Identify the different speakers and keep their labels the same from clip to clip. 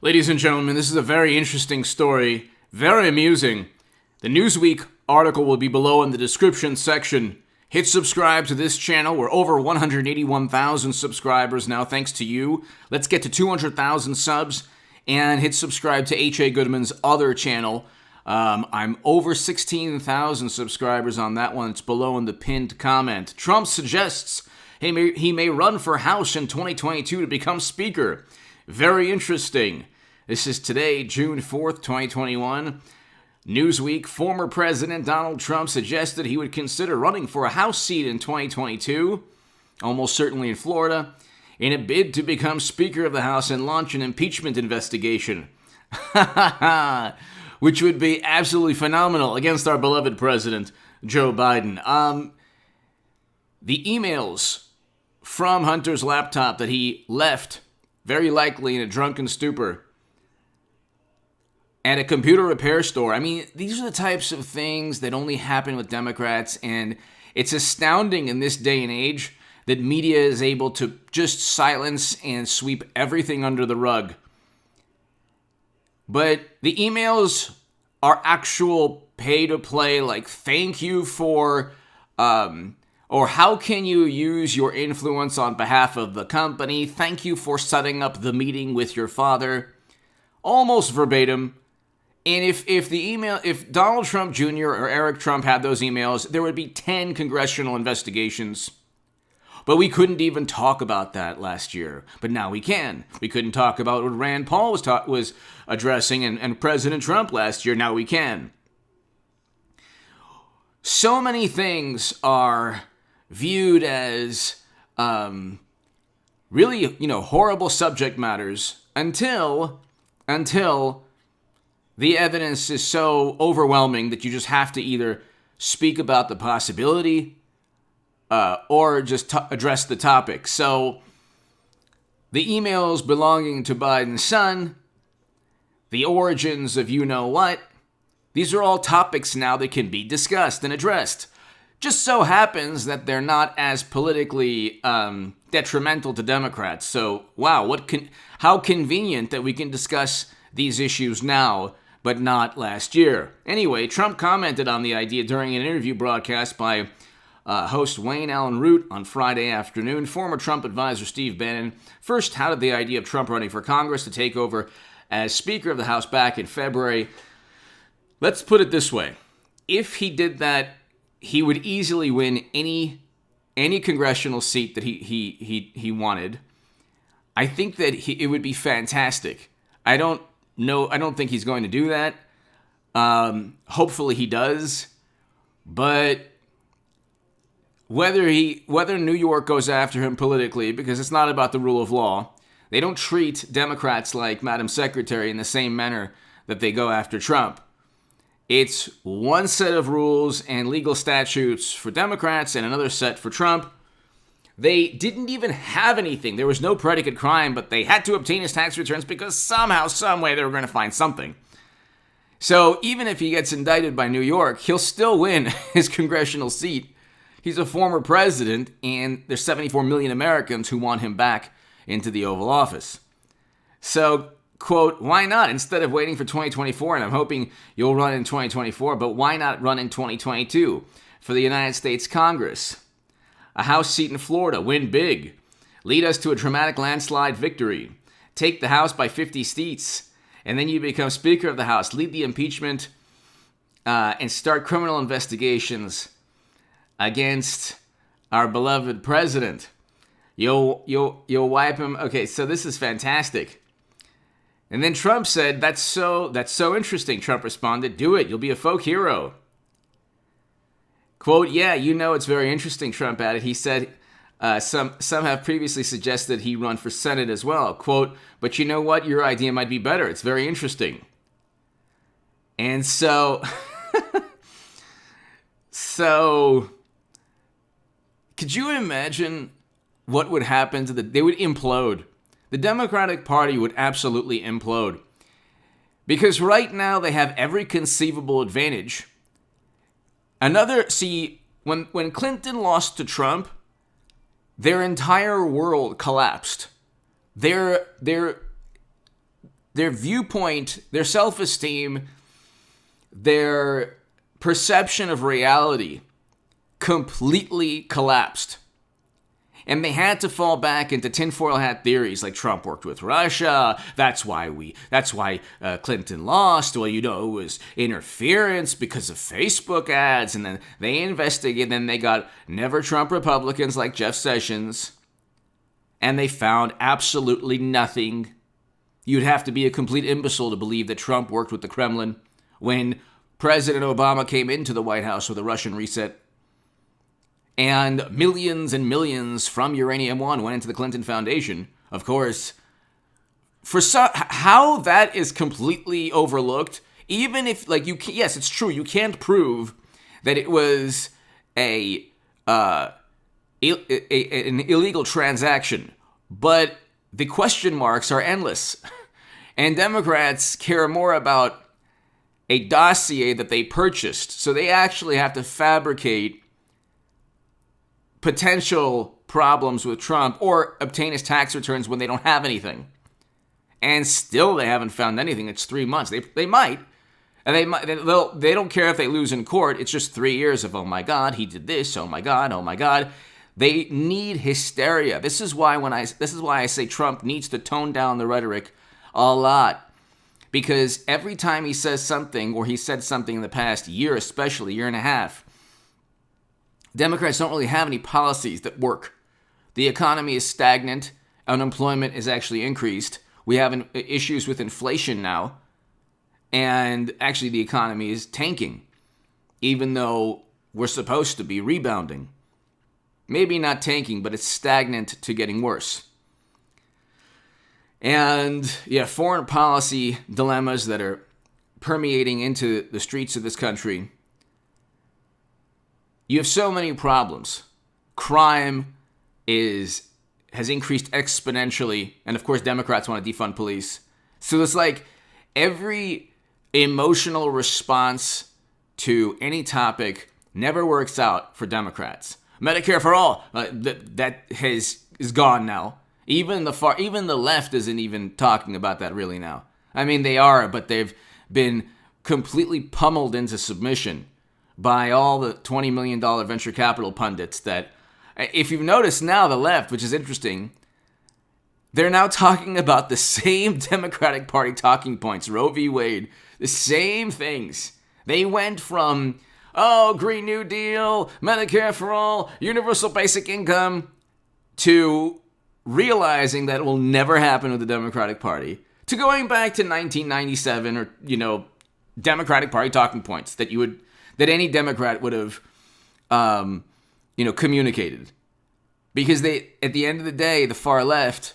Speaker 1: Ladies and gentlemen, this is a very interesting story, very amusing. The Newsweek article will be below in the description section. Hit subscribe to this channel. We're over 181,000 subscribers now, thanks to you. Let's get to 200,000 subs, and hit subscribe to H.A. Goodman's other channel. I'm over 16,000 subscribers on that one. It's below in the pinned comment. Trump suggests he may run for House in 2022 to become Speaker. Very interesting. This is today, June 4th, 2021. Newsweek, former President Donald Trump suggested he would consider running for a House seat in 2022, almost certainly in Florida, in a bid to become Speaker of the House and launch an impeachment investigation. Which would be absolutely phenomenal against our beloved President, Joe Biden. The emails from Hunter's laptop that he left, very likely in a drunken stupor, at a computer repair store. I mean, these are the types of things that only happen with Democrats, and it's astounding in this day and age that media is able to just silence and sweep everything under the rug. But the emails are actual pay-to-play, like, thank you for, or how can you use your influence on behalf of the company? Thank you for setting up the meeting with your father. Almost verbatim. And if Donald Trump Jr. or Eric Trump had those emails, there would be 10 congressional investigations. But we couldn't even talk about that last year. But now we can. We couldn't talk about what Rand Paul was addressing and President Trump last year. Now we can. So many things are viewed as really, horrible subject matters until the evidence is so overwhelming that you just have to either speak about the possibility or just address the topic. So, the emails belonging to Biden's son, the origins of you-know-what, these are all topics now that can be discussed and addressed. Just so happens that they're not as politically detrimental to Democrats. So, wow, how convenient that we can discuss these issues now, but not last year. Anyway, Trump commented on the idea during an interview broadcast by host Wayne Allen Root on Friday afternoon. Former Trump advisor Steve Bannon first touted the idea of Trump running for Congress to take over as Speaker of the House back in February. Let's put it this way. If he did that, he would easily win any congressional seat that he wanted. I think that it would be fantastic. I don't think he's going to do that. Hopefully he does. But whether New York goes after him politically, because it's not about the rule of law, they don't treat Democrats like Madam Secretary in the same manner that they go after Trump. It's one set of rules and legal statutes for Democrats and another set for Trump. They didn't even have anything. There was no predicate crime, but they had to obtain his tax returns because somehow, some way, they were going to find something. So even if he gets indicted by New York, he'll still win his congressional seat. He's a former president, and there's 74 million Americans who want him back into the Oval Office. So, quote, why not? Instead of waiting for 2024, and I'm hoping you'll run in 2024, but why not run in 2022 for the United States Congress? A House seat in Florida, win big. Lead us to a dramatic landslide victory. Take the House by 50 seats, and then you become Speaker of the House. Lead the impeachment and start criminal investigations against our beloved president. You'll wipe him. Okay, so this is fantastic. And then Trump said, that's so interesting. Trump responded, do it. You'll be a folk hero. Quote, yeah, it's very interesting, Trump added. He said, some have previously suggested he run for Senate as well. Quote, but you know what? Your idea might be better. It's very interesting. And so, could you imagine what would happen to they would implode. The Democratic Party would absolutely implode. Because right now they have every conceivable advantage. When Clinton lost to Trump, their entire world collapsed. their viewpoint, their self-esteem, their perception of reality completely collapsed. And they had to fall back into tinfoil hat theories like Trump worked with Russia. That's why Clinton lost. Well, it was interference because of Facebook ads. And then they investigated. Then they got never Trump Republicans like Jeff Sessions. And they found absolutely nothing. You'd have to be a complete imbecile to believe that Trump worked with the Kremlin when President Obama came into the White House with a Russian reset. And millions from Uranium One went into the Clinton Foundation. Of course, how that is completely overlooked, even if, yes, it's true, you can't prove that it was an illegal transaction, but the question marks are endless. And Democrats care more about a dossier that they purchased, so they actually have to fabricate potential problems with Trump or obtain his tax returns when they don't have anything. And still they haven't found anything. It's 3 months. They might. And they don't care if they lose in court. It's just 3 years of, oh my God, he did this. Oh my God. They need hysteria. This is why I say Trump needs to tone down the rhetoric a lot. Because every time he says something, or he said something in the past year, especially year and a half, Democrats don't really have any policies that work. The economy is stagnant. Unemployment is actually increased. We have issues with inflation now. And actually the economy is tanking, even though we're supposed to be rebounding. Maybe not tanking, but it's stagnant to getting worse. And foreign policy dilemmas that are permeating into the streets of this country. You have so many problems. Crime has increased exponentially, and of course Democrats want to defund police. So it's like every emotional response to any topic never works out for Democrats. Medicare for all, that is gone now. Even the left isn't even talking about that really now. I mean, they are, but they've been completely pummeled into submission by all the $20 million venture capital pundits that, if you've noticed now, the left, which is interesting, they're now talking about the same Democratic Party talking points, Roe v. Wade, the same things. They went from, Green New Deal, Medicare for all, universal basic income, to realizing that it will never happen with the Democratic Party, to going back to 1997 or, Democratic Party talking points that any Democrat would have, communicated. Because at the end of the day, the far left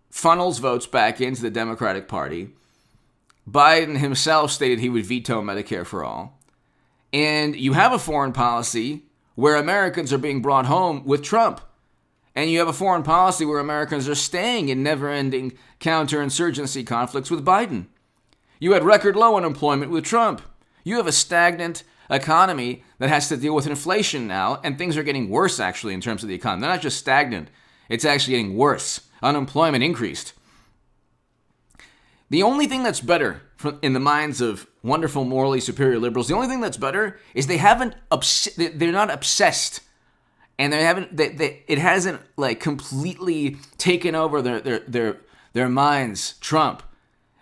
Speaker 1: funnels votes back into the Democratic Party. Biden himself stated he would veto Medicare for all. And you have a foreign policy where Americans are being brought home with Trump. And you have a foreign policy where Americans are staying in never-ending counterinsurgency conflicts with Biden. You had record low unemployment with Trump. You have a stagnant economy that has to deal with inflation now, and things are getting worse, actually, in terms of the economy. They're not just stagnant. It's actually getting worse. Unemployment increased. The only thing that's better in the minds of wonderful, morally superior liberals, the only thing that's better is they're not obsessed, and it hasn't completely taken over their minds. Trump,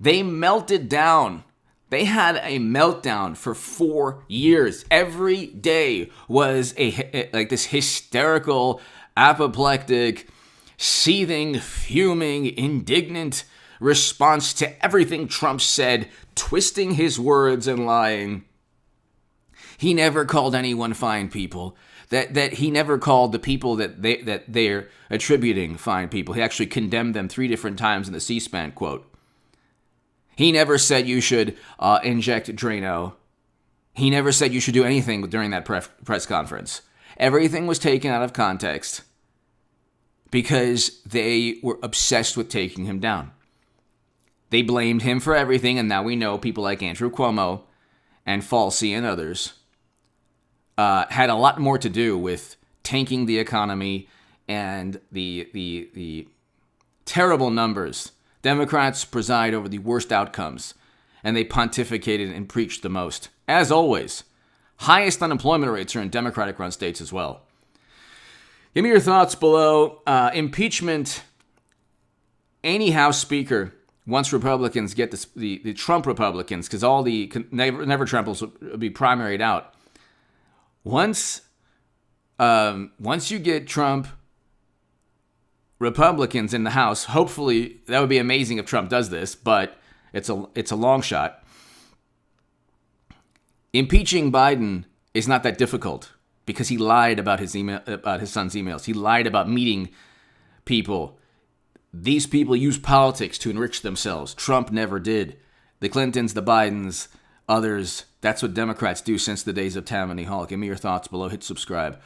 Speaker 1: they melted down. They had a meltdown for 4 years. Every day was this hysterical, apoplectic, seething, fuming, indignant response to everything Trump said, twisting his words and lying. He never called anyone fine people. That he never called the people that they're attributing fine people. He actually condemned them 3 different times in the C-SPAN quote. He never said you should inject Drano. He never said you should do anything during that press conference. Everything was taken out of context because they were obsessed with taking him down. They blamed him for everything, and now we know people like Andrew Cuomo and Falsey and others had a lot more to do with tanking the economy and the terrible numbers Democrats preside over the worst outcomes, and they pontificated and preached the most. As always, highest unemployment rates are in Democratic-run states as well. Give me your thoughts below. Impeachment, any House Speaker, once Republicans get the Trump Republicans, because all the never Trumpers will be primaried out. Once you get Trump Republicans in the House, hopefully, that would be amazing if Trump does this, but it's a long shot. Impeaching Biden is not that difficult because he lied about his son's emails. He lied about meeting people. These people use politics to enrich themselves. Trump never did. The Clintons, the Bidens, others, that's what Democrats do since the days of Tammany Hall. Give me your thoughts below. Hit subscribe.